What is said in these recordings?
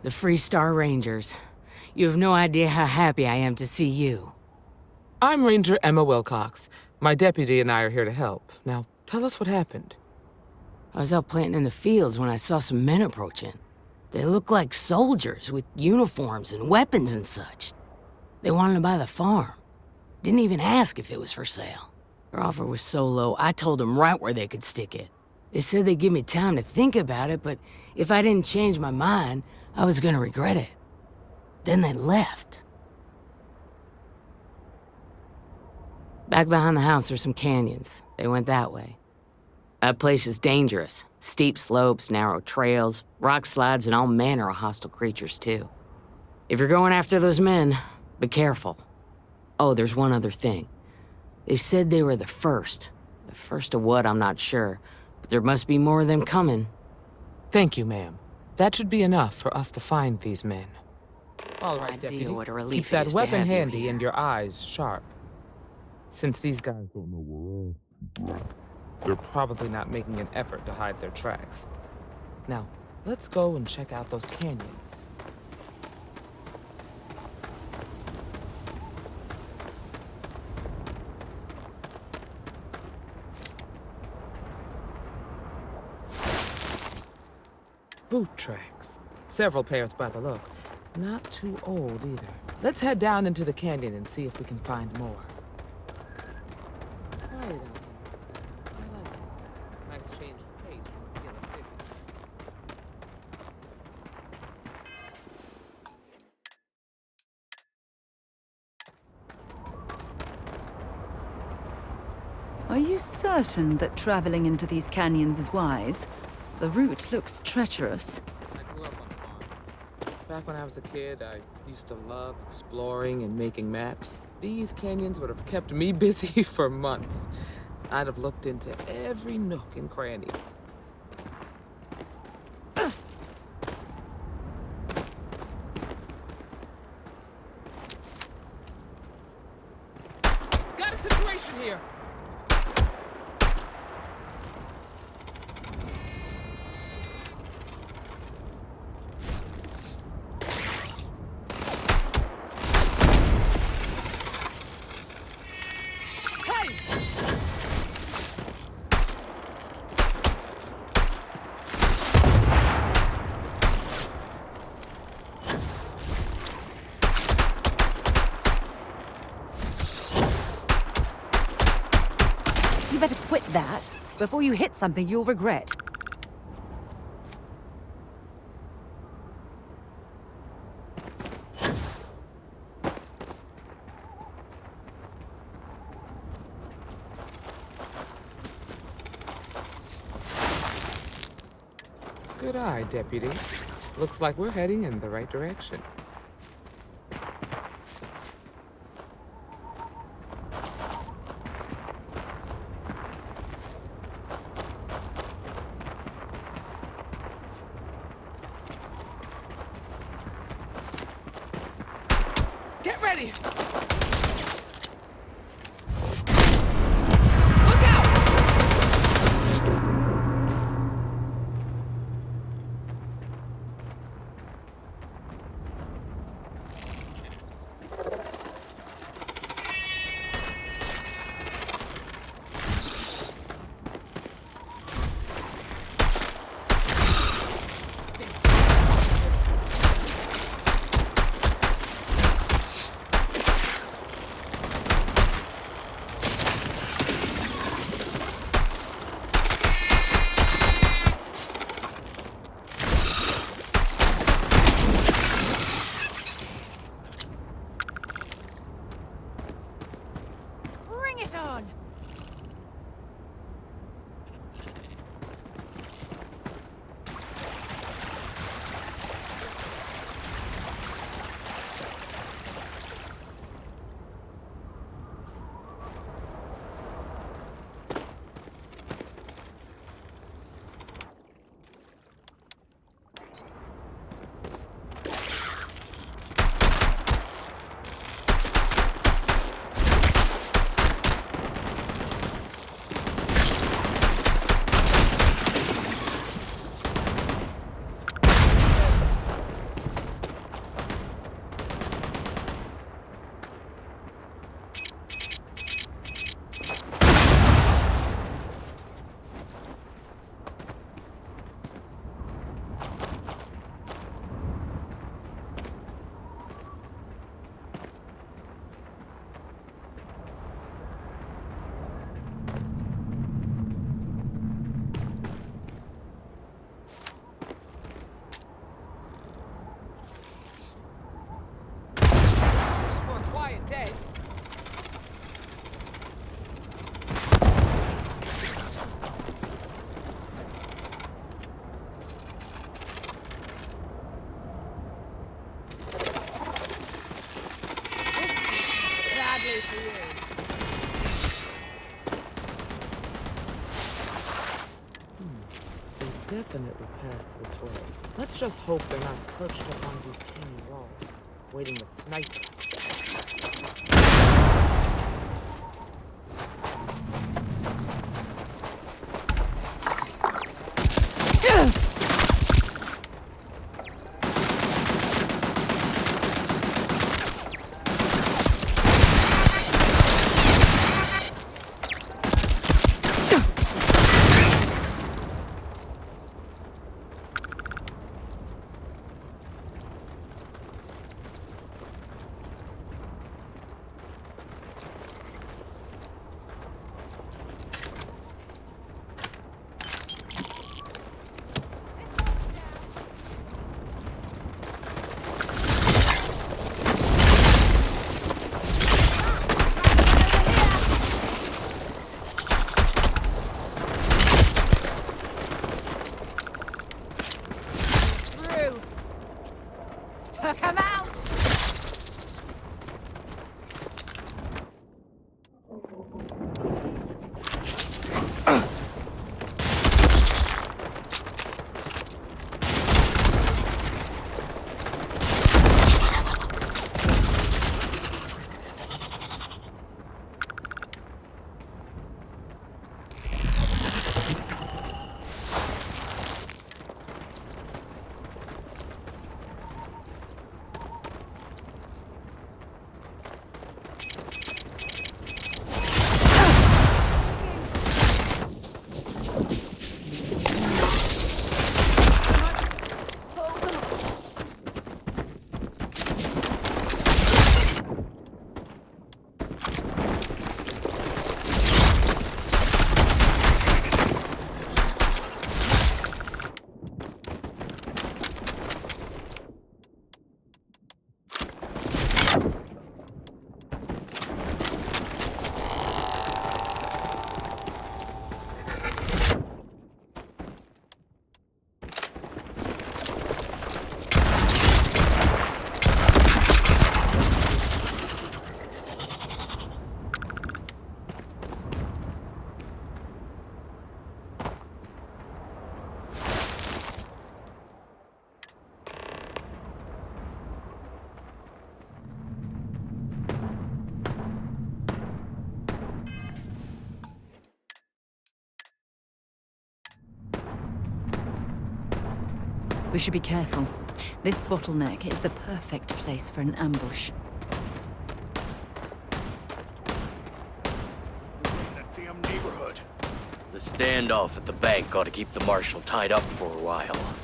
The Freestar Rangers. You have no idea how happy I am to see you. I'm Ranger Emma Wilcox. My deputy and I are here to help. Now, tell us what happened. I was out planting in the fields when I saw some men approaching. They looked like soldiers with uniforms and weapons and such. They wanted to buy the farm. Didn't even ask if it was for sale. Their offer was so low, I told them right where they could stick it. They said they'd give me time to think about it, but if I didn't change my mind, I was gonna regret it. Then they left. Back behind the house are some canyons. They went that way. That place is dangerous. Steep slopes, narrow trails, rock slides, and all manner of hostile creatures, too. If you're going after those men, be careful. Oh, there's one other thing. They said they were the first. The first of what, I'm not sure. But there must be more of them coming. Thank you, ma'am. That should be enough for us to find these men. All right, Deputy. What a relief Keep that it is to weapon have you handy here. and your eyes sharp. Since these guys don't know where they're probably not making an effort to hide their tracks. Now, let's go and check out those canyons. Boot tracks. Several pairs by the look. Not too old either. Let's head down into the canyon and see if we can find more. Quiet out here. I like it. Nice change of pace from the city. Are you certain that traveling into these canyons is wise? The route looks treacherous. I grew up on a farm. Back when I was a kid, I used to love exploring and making maps. These canyons would have kept me busy for months. I'd have looked into every nook and cranny. Got a situation here! You better quit that. Before you hit something you'll regret. Good eye, Deputy. Looks like we're heading in the right direction. Get ready! Look out! definitely passed this way. Let's just hope they're not perched up on these canyon walls, waiting to snipe us. Come out! We should be careful. This bottleneck is the perfect place for an ambush. That damn neighborhood. The standoff at the bank ought to keep the marshal tied up for a while.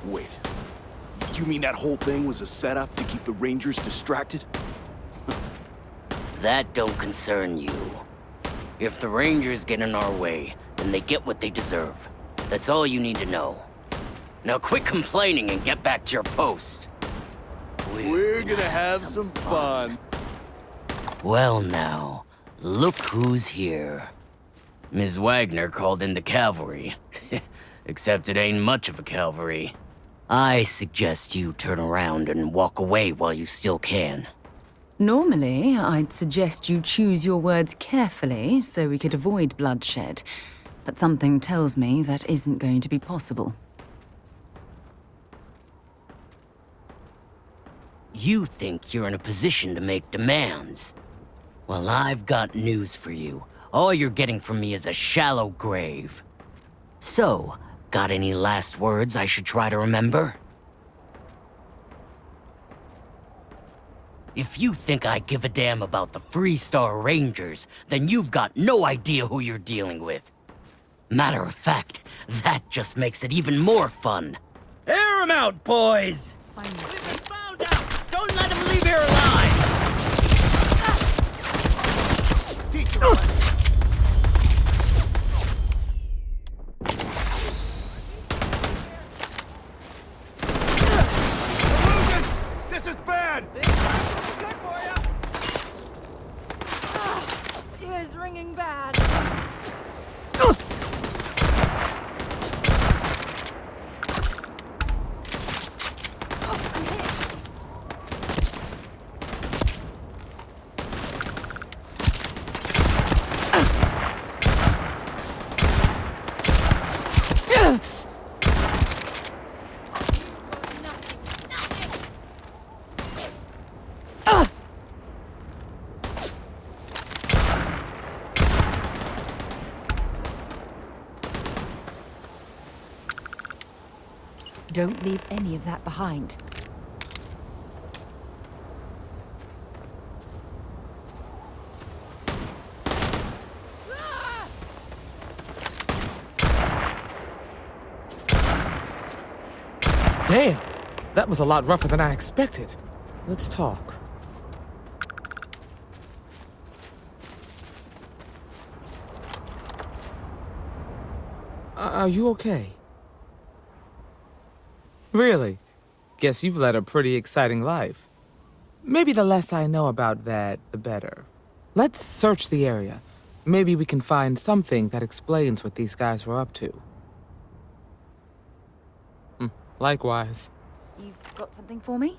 Wait. You mean that whole thing was a setup to keep the Rangers distracted? That don't concern you. If the Rangers get in our way, then they get what they deserve. That's all you need to know. Now quit complaining and get back to your post. We're gonna have some fun. Well now, look who's here. Ms. Wagner called in the cavalry. Except it ain't much of a cavalry. I suggest you turn around and walk away while you still can. Normally, I'd suggest you choose your words carefully so we could avoid bloodshed. But something tells me that isn't going to be possible. You think you're in a position to make demands. Well, I've got news for you. All you're getting from me is a shallow grave. So, got any last words I should try to remember? If you think I give a damn about the Freestar Rangers, then you've got no idea who you're dealing with. Matter of fact, that just makes it even more fun. Air 'em out, boys! We've been found out! Don't let him leave here alive! Teach him a lesson. This is bad! Ears ringing bad. Don't leave any of that behind. Damn! That was a lot rougher than I expected. Let's talk. Are you okay? Really? Guess you've led a pretty exciting life. Maybe the less I know about that, the better. Let's search the area. Maybe we can find something that explains what these guys were up to. Likewise. You've got something for me?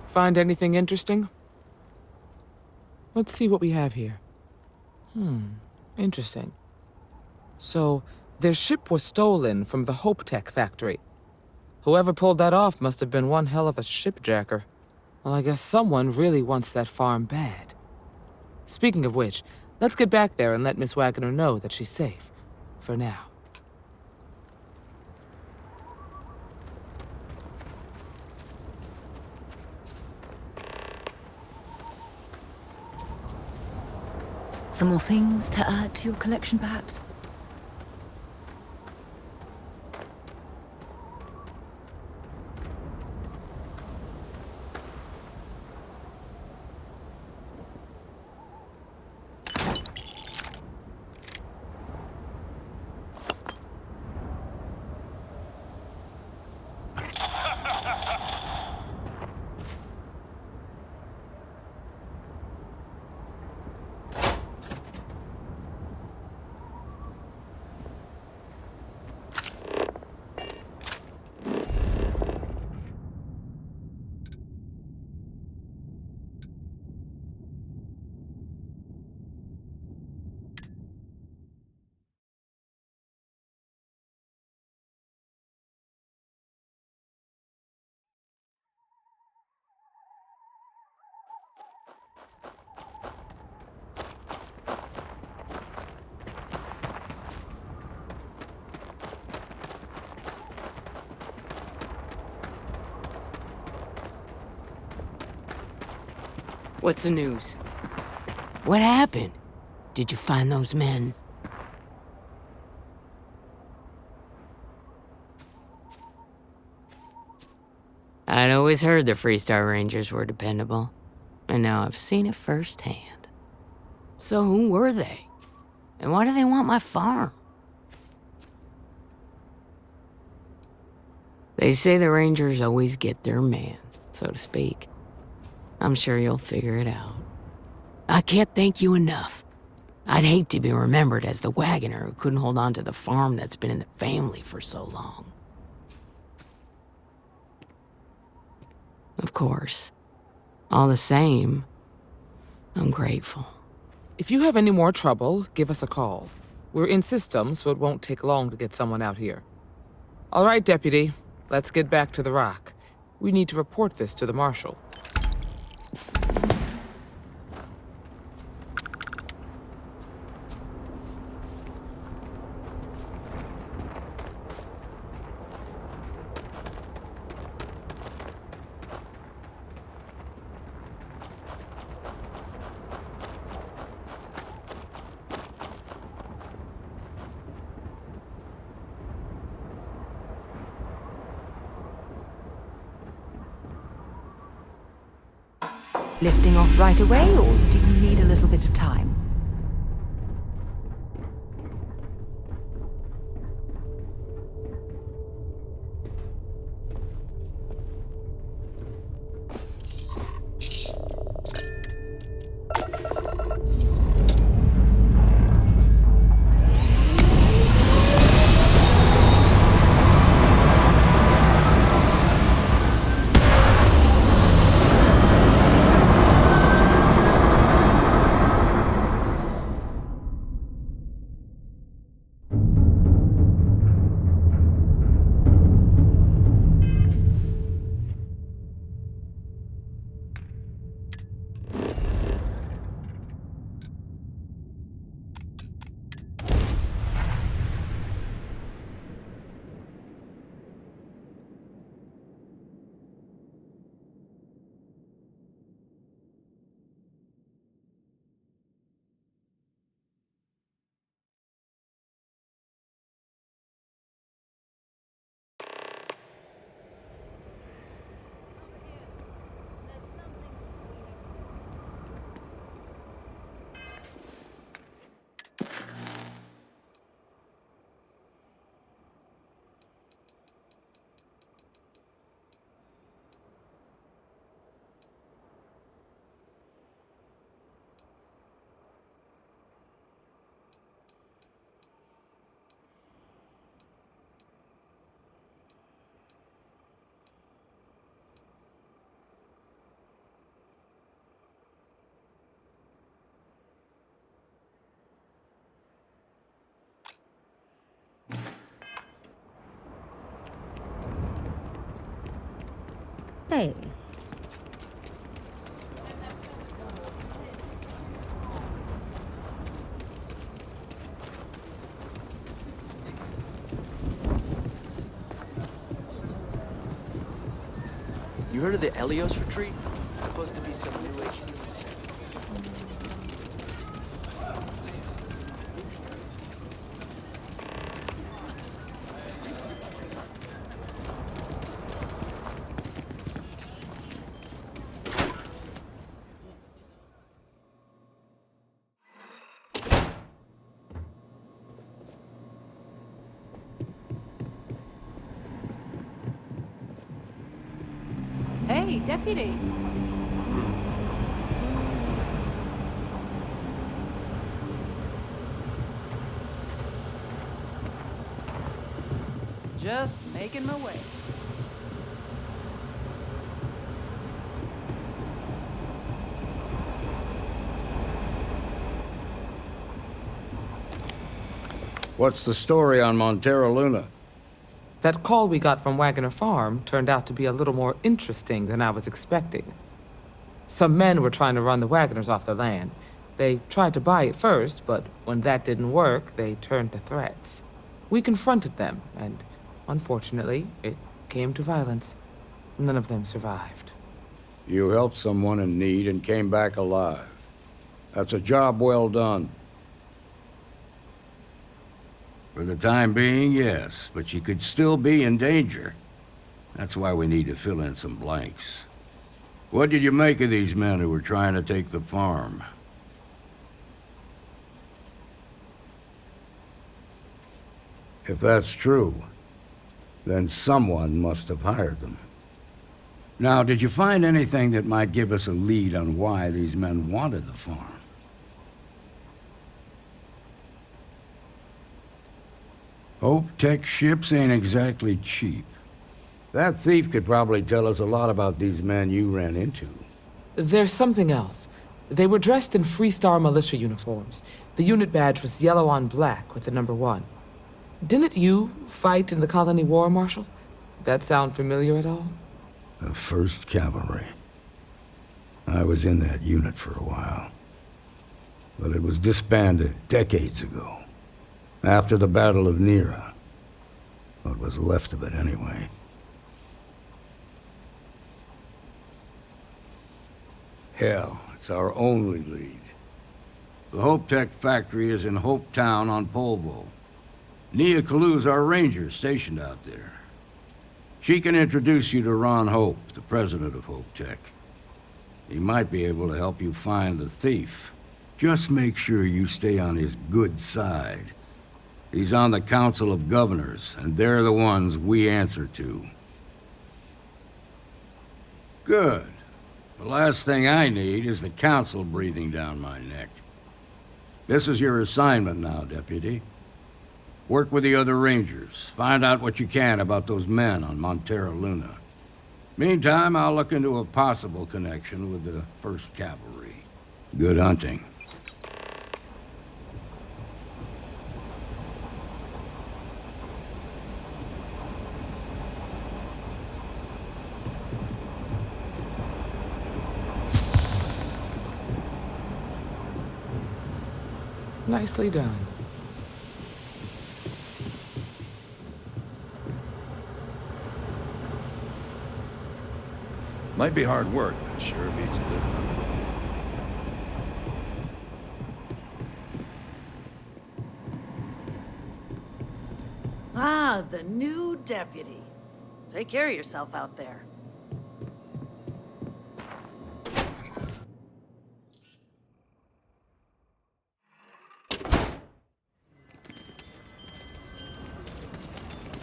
Find anything interesting? Let's see what we have here. Interesting. So, their ship was stolen from the Hope Tech factory. Whoever pulled that off must have been one hell of a shipjacker. Well, I guess someone really wants that farm bad. Speaking of which, let's get back there and let Miss Wagonner know that she's safe. For now. Some more things to add to your collection, perhaps? What's the news? What happened? Did you find those men? I'd always heard the Freestar Rangers were dependable, and now I've seen it firsthand. So who were they? And why do they want my farm? They say the Rangers always get their man, so to speak. I'm sure you'll figure it out. I can't thank you enough. I'd hate to be remembered as the Wagoner who couldn't hold on to the farm that's been in the family for so long. Of course. All the same, I'm grateful. If you have any more trouble, give us a call. We're in system, so it won't take long to get someone out here. All right, Deputy. Let's get back to the rock. We need to report this to the Marshal. Lifting off right away, or do you need a little bit of time? Hey. You heard of the Helios retreat? It's supposed to be some new age. Hey, deputy. Just making my way. What's the story on Montero Luna? That call we got from Wagonner Farm turned out to be a little more interesting than I was expecting. Some men were trying to run the Wagoners off their land. They tried to buy it first, but when that didn't work, they turned to threats. We confronted them, and unfortunately, it came to violence. None of them survived. You helped someone in need and came back alive. That's a job well done. For the time being, yes, but you could still be in danger. That's why we need to fill in some blanks. What did you make of these men who were trying to take the farm? If that's true, then someone must have hired them. Now, did you find anything that might give us a lead on why these men wanted the farm? Hope Tech ships ain't exactly cheap. That thief could probably tell us a lot about these men you ran into. There's something else. They were dressed in Freestar militia uniforms. The unit badge was yellow on black with the number 1. Didn't you fight in the Colony War, Marshal? That sound familiar at all? The 1st Cavalry. I was in that unit for a while. But it was disbanded decades ago. After the Battle of Nera. What was left of it, anyway. Hell, it's our only lead. The Hope Tech factory is in Hope Town on Polvo. Nia Kalu's our ranger stationed out there. She can introduce you to Ron Hope, the president of Hope Tech. He might be able to help you find the thief. Just make sure you stay on his good side. He's on the Council of Governors, and they're the ones we answer to. Good. The last thing I need is the Council breathing down my neck. This is your assignment now, Deputy. Work with the other Rangers. Find out what you can about those men on Montero Luna. Meantime, I'll look into a possible connection with the 1st Cavalry. Good hunting. Nicely done. Might be hard work, but sure beats living on the Ah, the new deputy. Take care of yourself out there.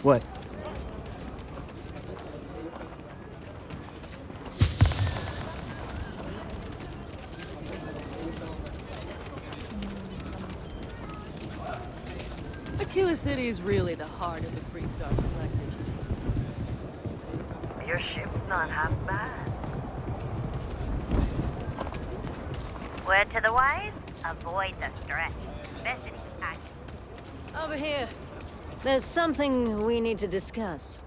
What? Aquila City is really the heart of the Freestar Collective. Your ship's not half bad. Word to the wise, avoid the stretch. Especially action. Over here. There's something we need to discuss.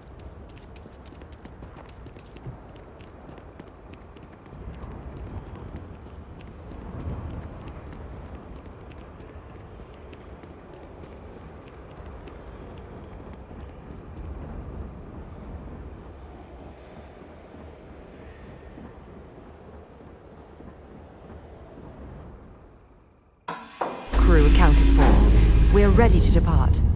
We are ready to depart.